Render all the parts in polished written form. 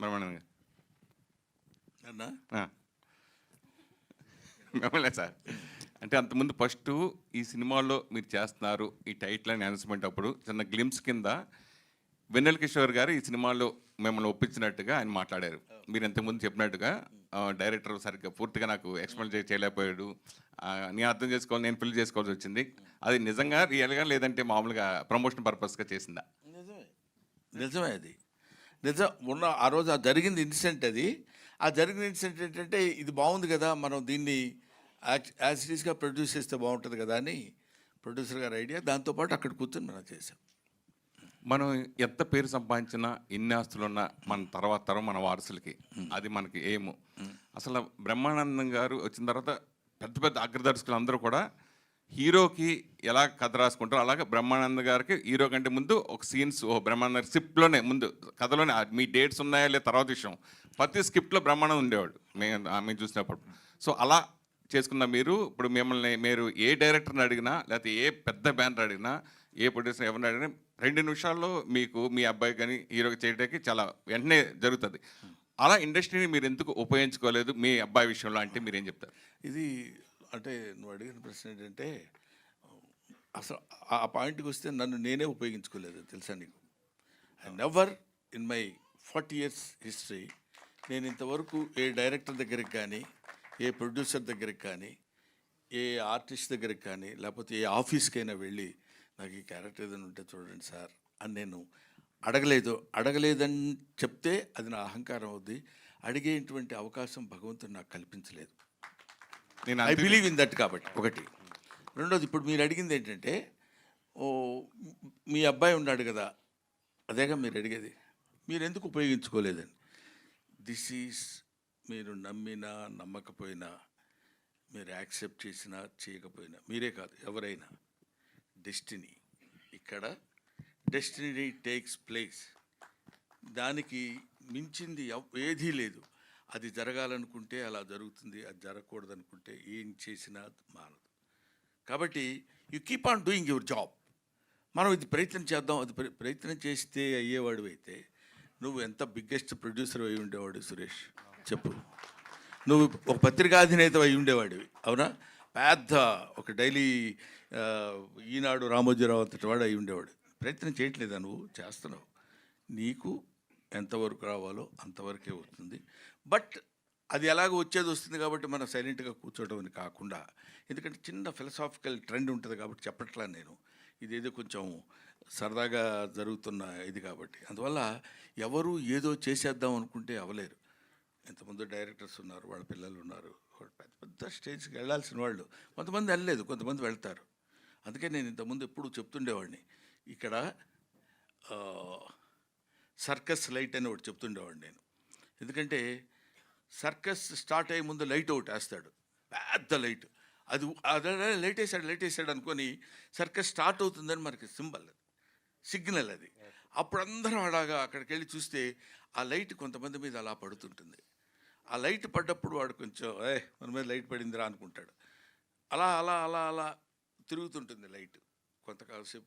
బ్రహ్మానందం గారు అన్నా మిమ్మల్ని సార్. అంటే అంతకుముందు ఫస్ట్ ఈ సినిమాలో మీరు చేస్తున్నారు ఈ టైటిల్ అని అనౌన్స్మెంట్ అప్పుడు చిన్న గ్లిమ్స్ కింద వెన్నెల కిషోర్ గారు ఈ సినిమాలో మిమ్మల్ని ఒప్పించినట్టుగా ఆయన మాట్లాడారు. మీరు ఇంతకుముందు చెప్పినట్టుగా డైరెక్టర్ సరిగ్గా పూర్తిగా నాకు ఎక్స్ప్లెయిన్ చేయలేకపోయాడు, నేను అర్థం చేసుకోవాలి, నేను ఫిల్ చేసుకోవాల్సి వచ్చింది. అది నిజంగా రియల్గా లేదంటే మామూలుగా ప్రమోషన్ పర్పస్గా చేసిందా? నిజమే అది నిజం. ఉన్న ఆ రోజు ఆ జరిగింది ఇన్సిడెంట్ అది. ఆ జరిగిన ఇన్సిడెంట్ ఏంటంటే ఇది బాగుంది కదా, మనం దీన్ని యాజ్ ఇట్ ఈస్గా ప్రొడ్యూస్ చేస్తే బాగుంటుంది కదా అని ప్రొడ్యూసర్ గారి ఐడియా. దాంతోపాటు అక్కడ కూర్చొని మనం చేసాం. మనం ఎంత పేరు సంపాదించినా ఎన్ని ఆస్తులున్నా మన తర్వాత తరం మన వారసులకి అది మనకి ఏమో. అసలు బ్రహ్మానందం గారు వచ్చిన తర్వాత పెద్ద పెద్ద అగ్రదర్శకులు అందరూ కూడా హీరోకి ఎలా కథ రాసుకుంటారో అలాగే బ్రహ్మానంద గారికి హీరో కంటే ముందు ఒక సీన్స్ బ్రహ్మానంద స్క్రిప్ట్లోనే ముందు కథలోనే మీ డేట్స్ ఉన్నాయా లేదా తర్వాత విషయం, ప్రతి స్క్రిప్ట్లో బ్రహ్మానందం ఉండేవాడు మేము చూసినప్పుడు. సో అలా చేసుకున్న మీరు ఇప్పుడు మిమ్మల్ని మీరు ఏ డైరెక్టర్ని అడిగినా లేకపోతే ఏ పెద్ద బ్యానర్ అడిగినా ఏ ప్రొడ్యూసర్ ఎవరిని అడిగినా 2 నిమిషాల్లో మీకు మీ అబ్బాయి కానీ హీరోకి చేయడానికి చాలా వెంటనే జరుగుతుంది. అలా ఇండస్ట్రీని మీరు ఎందుకు ఉపయోగించుకోలేదు మీ అబ్బాయి విషయంలో అంటే మీరేం చెప్తారు? ఇది అంటే నువ్వు అడిగిన ప్రశ్న ఏంటంటే అసలు ఆ పాయింట్కి వస్తే నన్ను నేనే ఉపయోగించుకోలేదు తెలుసా నీకు. I never in my 40 years history నేను ఇంతవరకు ఏ డైరెక్టర్ దగ్గరికి కానీ ఏ ప్రొడ్యూసర్ దగ్గరికి కానీ ఏ ఆర్టిస్ట్ దగ్గరికి కానీ లేకపోతే ఏ ఆఫీస్కైనా వెళ్ళి నాకు ఈ క్యారెక్టర్ ఏదైనా ఉంటే చూడండి సార్ అని నేను అడగలేదని చెప్తే అది నా అహంకారం అవుద్ది. అడిగేటువంటి అవకాశం భగవంతుడు నాకు కల్పించలేదు. నేను ఐ బిలీవ్ ఇన్ దట్. కాబట్టి ఒకటి. రెండోది, ఇప్పుడు మీరు అడిగింది ఏంటంటే మీ అబ్బాయి ఉన్నాడు కదా, అదేగా మీరు అడిగేది, మీరు ఎందుకు ఉపయోగించుకోలేదని. దిస్ ఈజ్ మీరు నమ్మినా నమ్మకపోయినా, మీరు యాక్సెప్ట్ చేసినా చేయకపోయినా, మీరే కాదు ఎవరైనా, డెస్టినీ. ఇక్కడ డెస్టినీ టేక్స్ ప్లేస్. దానికి మించింది ఏదీ లేదు. అది జరగాలనుకుంటే అలా జరుగుతుంది, అది జరగకూడదు అనుకుంటే ఏం చేసినా మానదు. కాబట్టి you keep on doing your job. మనం ఇది ప్రయత్నం చేద్దాం, అది ప్రయత్నం చేస్తే అయ్యేవాడు అయితే నువ్వు ఎంత బిగ్గెస్ట్ ప్రొడ్యూసర్ అయి ఉండేవాడు సురేష్ చెప్పు. నువ్వు ఒక పత్రికాధినేత అయి ఉండేవాడివి, అవునా? పెద్ద ఒక డైలీ ఈనాడు రామోజీరావు అంతటి వాడు అయి ఉండేవాడు. ప్రయత్నం చేయట్లేదా? నువ్వు చేస్తున్నావు. నీకు ఎంతవరకు రావాలో అంతవరకే వస్తుంది. బట్ అది ఎలాగో వచ్చేది వస్తుంది కాబట్టి మనం సైలెంట్గా కూర్చోవడం అని కాకుండా, ఎందుకంటే చిన్న ఫిలసాఫికల్ ట్రెండ్ ఉంటుంది కాబట్టి చెప్పట్లా నేను, ఇదేదో కొంచెం సరదాగా జరుగుతున్న ఇది కాబట్టి. అందువల్ల ఎవరు ఏదో చేసేద్దాం అనుకుంటే అవ్వలేరు. ఎంతమంది డైరెక్టర్స్ ఉన్నారు, వాళ్ళ పిల్లలు ఉన్నారు, పెద్ద పెద్ద స్టేజ్కి వెళ్ళాల్సిన వాళ్ళు. కొంతమంది వెళ్ళలేదు, కొంతమంది వెళ్తారు. అందుకే నేను ఇంతకుముందు ఎప్పుడు చెప్తుండేవాడిని, ఇక్కడ సర్కస్ లైట్ అని ఒకటి చెప్తుండేవాడిని నేను. ఎందుకంటే సర్కస్ స్టార్ట్ అయ్యే ముందు లైట్ ఒకటి వేస్తాడు, పెద్ద లైట్. అది అదే లైట్ వేసాడు అనుకొని సర్కస్ స్టార్ట్ అవుతుందని మనకి సింబల్, సిగ్నల్ అది. అప్పుడు అందరం అలాగా అక్కడికి వెళ్ళి చూస్తే ఆ లైట్ కొంతమంది మీద అలా పడుతుంటుంది. ఆ లైట్ పడ్డప్పుడు వాడు కొంచెం మన మీద లైట్ పడిందిరా అనుకుంటాడు. అలా అలా అలా అలా తిరుగుతుంటుంది లైట్ కొంతసేపు,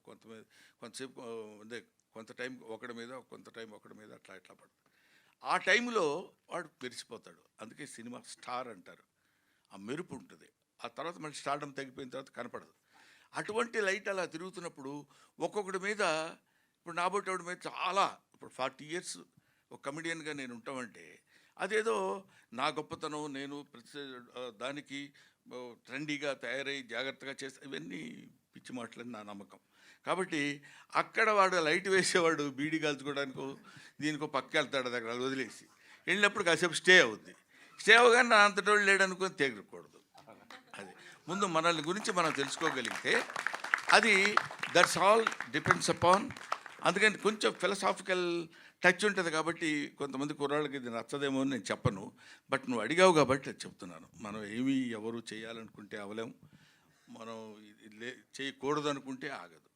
కొంతసేపు అదే కొంత టైం ఒకటి మీద, కొంత టైం ఒకటి మీద, అట్లా ఇట్లా పడుతుంది. ఆ టైంలో వాడు మెరిసిపోతాడు. అందుకే సినిమా స్టార్ అంటారు. ఆ మెరుపు ఉంటుంది. ఆ తర్వాత మళ్ళీ స్టార్డమ్ తగ్గిపోయిన తర్వాత కనపడదు. అటువంటి లైట్ అలా తిరుగుతున్నప్పుడు ఒక్కొక్కటి మీద, ఇప్పుడు నాబోటోడి మీద చాలా, ఇప్పుడు 40 years ఒక కమెడియన్గా నేను ఉంటామంటే అదేదో నా గొప్పతనం, నేను ప్రతి దానికి ట్రెండీగా తయారై జాగ్రత్తగా చేస్తే, ఇవన్నీ పిచ్చి మాటలని నా నమ్మకం. కాబట్టి అక్కడ వాడు లైట్ వేసేవాడు బీడీ కాల్చుకోవడానికో దీనికో పక్క వెళ్తాడు, దగ్గర వదిలేసి వెళ్ళినప్పుడు కాసేపు స్టే అవుద్ది. స్టే అవగానే నా అంతటోళ్ళు లేడనుకొని తెగకూడదు. అది ముందు మనల్ని గురించి మనం తెలుసుకోగలిగితే అది దట్స్ ఆల్ డిపెండ్స్ అపాన్. అందుకని కొంచెం ఫిలసాఫికల్ టచ్ ఉంటుంది కాబట్టి కొంతమంది కుర్రాళ్ళకి ఇది నచ్చదేమో అని నేను చెప్పను. బట్ నువ్వు అడిగావు కాబట్టి అది చెప్తున్నాను. మనం ఏమీ ఎవరు చేయాలనుకుంటే అవలేము, మనం చేయకూడదు అనుకుంటే ఆగదు.